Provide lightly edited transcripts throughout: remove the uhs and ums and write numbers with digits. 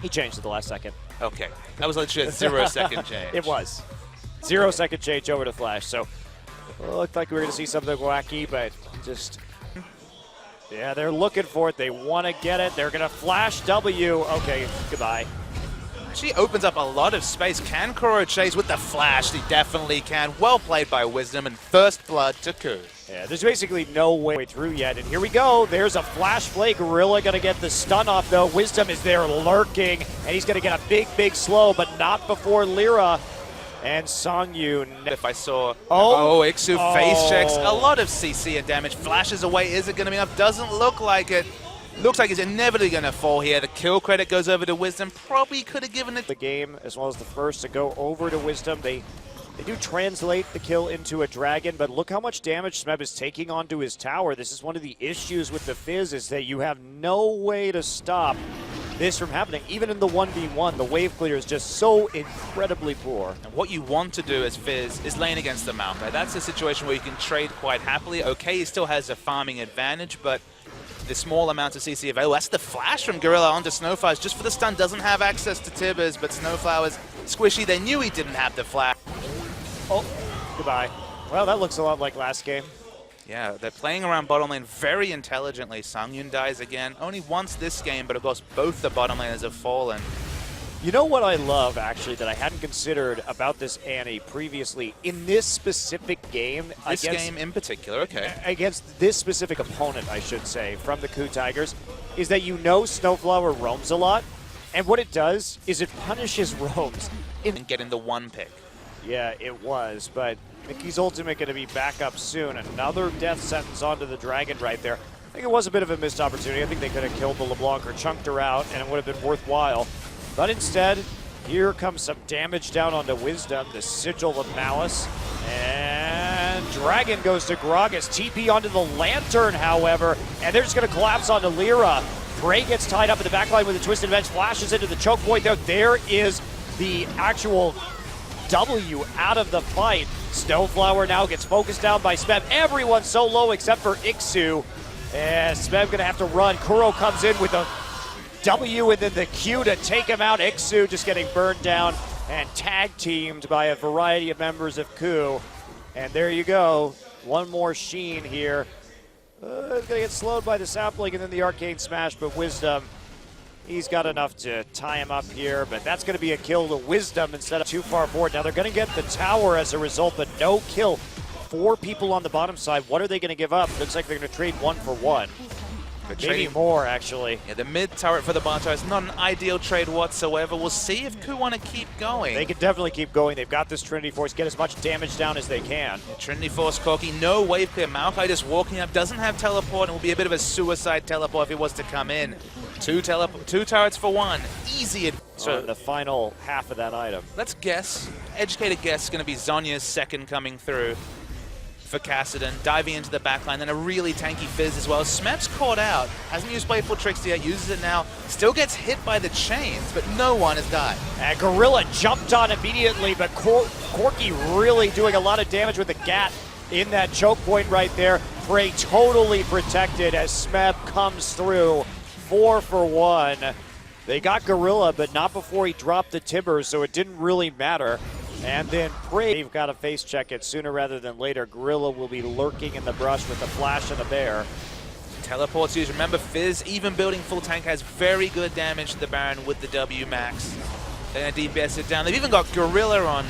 He changed at the last second. Okay. That was literally a 0-second change. It was. 0-second change over to Flash. So it looked like we were going to see something wacky, but just, yeah, they're looking for it. They want to get it. They're going to Flash W. Okay, goodbye. Actually opens up a lot of space. Can KOO chase with the flash? He definitely can. Well played by Wisdom, and first blood to KOO. Yeah, there's basically no way through yet, and here we go. There's a flash play. Gorilla going to get the stun off, though. Wisdom is there lurking, and he's going to get a big slow, but not before Lyra and Songyun. If I saw, Ixu face checks, a lot of CC and damage. Flashes away, is it going to be enough? Doesn't look like it. Looks like he's inevitably going to fall here. The kill credit goes over to Wisdom. Probably could have given it the game, as well as the first to go over to Wisdom. They do translate the kill into a dragon, but look how much damage Smeb is taking onto his tower. This is one of the issues with the Fizz, is that you have no way to stop this from happening. Even in the 1v1, the wave clear is just so incredibly poor. And what you want to do as Fizz is lane against the Mount. Right? That's a situation where you can trade quite happily. Okay, he still has a farming advantage, but the small amounts of CC available. That's the flash from Gorilla onto Snowflowers just for the stun. Doesn't have access to Tibbers, but Snowflowers squishy. They knew he didn't have the flash. Oh, goodbye. Well, that looks a lot like last game. Yeah, they're playing around bottom lane very intelligently. Songyun dies again. Only once this game, but of course both the bottom laners have fallen. You know what I love, actually, that I hadn't considered about this Annie previously in this specific game? This game in particular, okay. Against this specific opponent, I should say, from the KOO Tigers, is that you know Snowflower roams a lot, and what it does is it punishes roams. And getting the one pick. Yeah, it was, but Mickey's ultimate going to be back up soon. Another death sentence onto the dragon right there. I think it was a bit of a missed opportunity. I think they could have killed the LeBlanc or chunked her out, and it would have been worthwhile. But instead, here comes some damage down onto Wisdom, the Sigil of Malice. And Dragon goes to Gragas. TP onto the Lantern, however, and they're just going to collapse onto Lyra. Prey gets tied up in the backline with a Twisted Edge, flashes into the choke point, though. There is the actual W out of the fight. Snowflower now gets focused down by Smeb. Everyone's so low except for Ixu. And Smeb going to have to run. KOO comes in with a W and then the Q to take him out. Ixu just getting burned down and tag teamed by a variety of members of KOO. And there you go. One more Sheen here. Going to get slowed by the sapling and then the Arcane Smash, but Wisdom, he's got enough to tie him up here, but that's going to be a kill to Wisdom instead of too far forward. Now they're going to get the tower as a result, but no kill. 4 people on the bottom side. What are they going to give up? Looks like they're going to trade 1 for 1. Maybe more, actually. Yeah, the mid turret for the bottom tower is not an ideal trade whatsoever. We'll see if KOO want to keep going. They can definitely keep going. They've got this Trinity Force. Get as much damage down as they can. Yeah, Trinity Force, Corky, no wave clear. Maokai just walking up, doesn't have teleport, and will be a bit of a suicide teleport if he was to come in. 2 turrets for 1. Easy. So the final half of that item. Let's guess. Educated guess is going to be Zhonya's second coming through for Kassadin, diving into the backline, then a really tanky Fizz as well. Smeb's caught out, hasn't used Playful Tricks yet, uses it now, still gets hit by the chains, but no one has died. And Gorilla jumped on immediately, but Corky really doing a lot of damage with the Gat in that choke point right there. Prey totally protected as Smeb comes through. 4 for 1. They got Gorilla, but not before he dropped the Tibbers, so it didn't really matter. And then Prey, they've got to face check it sooner rather than later. Gorilla will be lurking in the brush with the flash and the bear. Teleports used. Remember, Fizz, even building full tank, has very good damage to the Baron with the W max. They're going to DPS it down. They've even got Gorilla on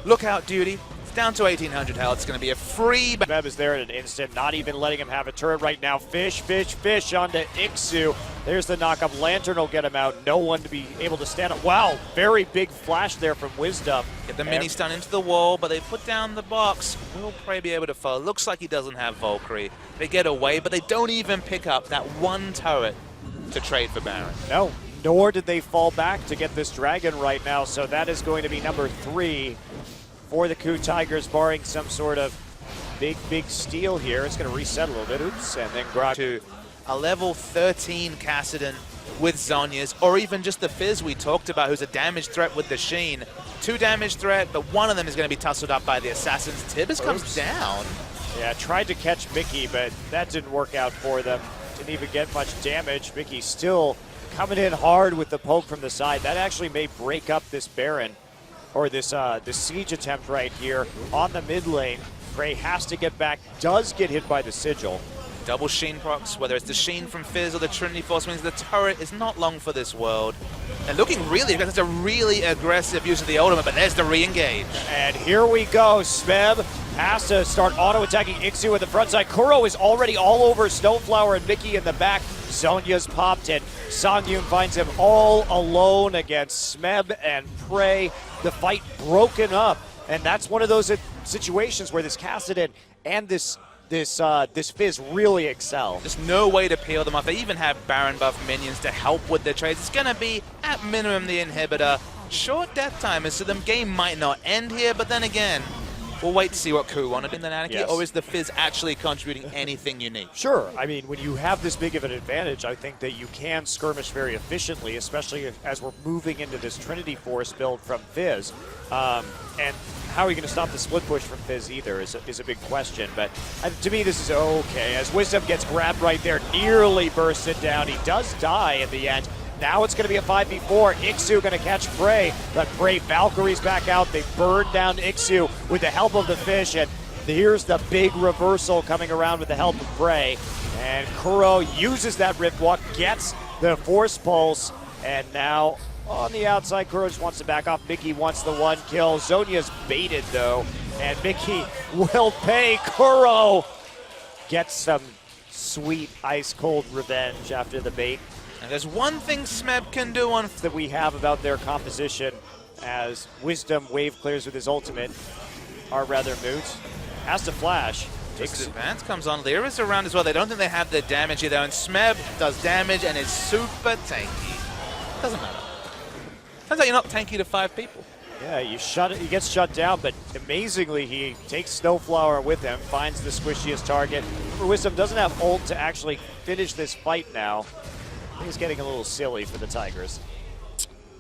lookout duty. It's down to 1800 health. It's going to be a free. Meb is there in an instant, not even letting him have a turret right now. Fish onto Ixu. There's the knock-up. Lantern will get him out. No one to be able to stand up. Wow, very big flash there from Wisdom. Get the mini stun into the wall, but they put down the box. Will Prey be able to follow? Looks like he doesn't have Valkyrie. They get away, but they don't even pick up that 1 turret to trade for Baron. No, nor did they fall back to get this dragon right now, so that is going to be number 3 for the KOO Tigers, barring some sort of big steal here. It's going to reset a little bit. Oops, and then Grog to a level 13 Kassadin with Zhonya's, or even just the Fizz we talked about, who's a damage threat with the Sheen. 2 damage threat, but one of them is going to be tussled up by the Assassins. Tibbers comes down. Yeah, tried to catch Mickey, but that didn't work out for them. Didn't even get much damage. Mickey still coming in hard with the poke from the side. That actually may break up this Baron, or this siege attempt right here on the mid lane. Prey has to get back, does get hit by the Sigil. Double Sheen procs, whether it's the Sheen from Fizz or the Trinity Force, means the turret is not long for this world. And looking really, because it's a really aggressive use of the ultimate, but there's the re-engage. And here we go. Smeb has to start auto-attacking Ixu at the front side. Kuro is already all over Snowflower and Mickey in the back. Zonya's popped, and Songyun finds him all alone against Smeb and Prey. The fight broken up, and that's one of those situations where this Kassadin and this Fizz really excel. There's no way to peel them off. They even have Baron buff minions to help with their trades. It's going to be, at minimum, the inhibitor. Short death time, so the game might not end here, but then again, we'll wait to see what KOO wanted in the Anarchy, yes. Or is the Fizz actually contributing anything unique? Sure. I mean, when you have this big of an advantage, I think that you can skirmish very efficiently, especially as we're moving into this Trinity Force build from Fizz. And how are you going to stop the split push from Fizz either is a big question. But to me, this is okay. As Wisdom gets grabbed right there, nearly bursts it down. He does die in the end. Now it's going to be a 5v4. Ixu going to catch Prey, but Prey Valkyrie's back out. They burn down Ixu with the help of the fish, and here's the big reversal coming around with the help of Prey. And Kuro uses that Rift Walk, gets the Force Pulse, and now on the outside, Kuro just wants to back off. Mickey wants the one kill. Zonya's baited though, and Mickey will pay. Kuro gets some sweet ice cold revenge after the bait. And there's one thing Smeb can do on that we have about their composition, as Wisdom wave clears with his ultimate, are rather moot. Has to flash. Just advance comes on. Lyra's around as well. They don't think they have the damage here though, and Smeb does damage and is super tanky. Doesn't matter. Turns out you're not tanky to 5 people. Yeah, he gets shut down, but amazingly he takes Snowflower with him, finds the squishiest target. Remember, Wisdom doesn't have ult to actually finish this fight now. I think it's getting a little silly for the Tigers.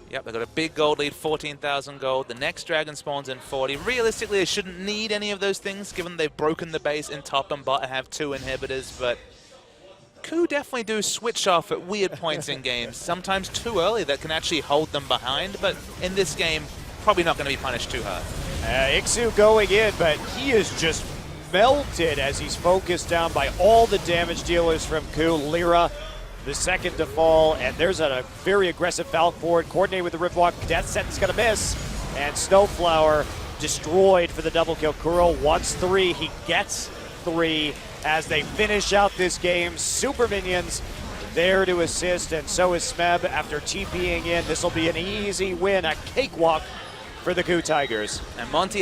Yep, they've got a big gold lead, 14,000 gold. The next dragon spawns in 40. Realistically, they shouldn't need any of those things, given they've broken the base in top and bot and have 2 inhibitors, but KOO definitely do switch off at weird points in games, sometimes too early that can actually hold them behind, but in this game, probably not going to be punished too hard. Ixu going in, but he is just melted as he's focused down by all the damage dealers from KOO. Lyra, the second to fall, and there's a very aggressive Falcon forward, coordinated with the Rift Walk. Death Sentence gonna miss, and Snowflower destroyed for the double kill. Kuro wants 3, he gets 3 as they finish out this game. Super Minions there to assist, and so is Smeb after TPing in. This will be an easy win, a cakewalk for the KOO Tigers. And Monty in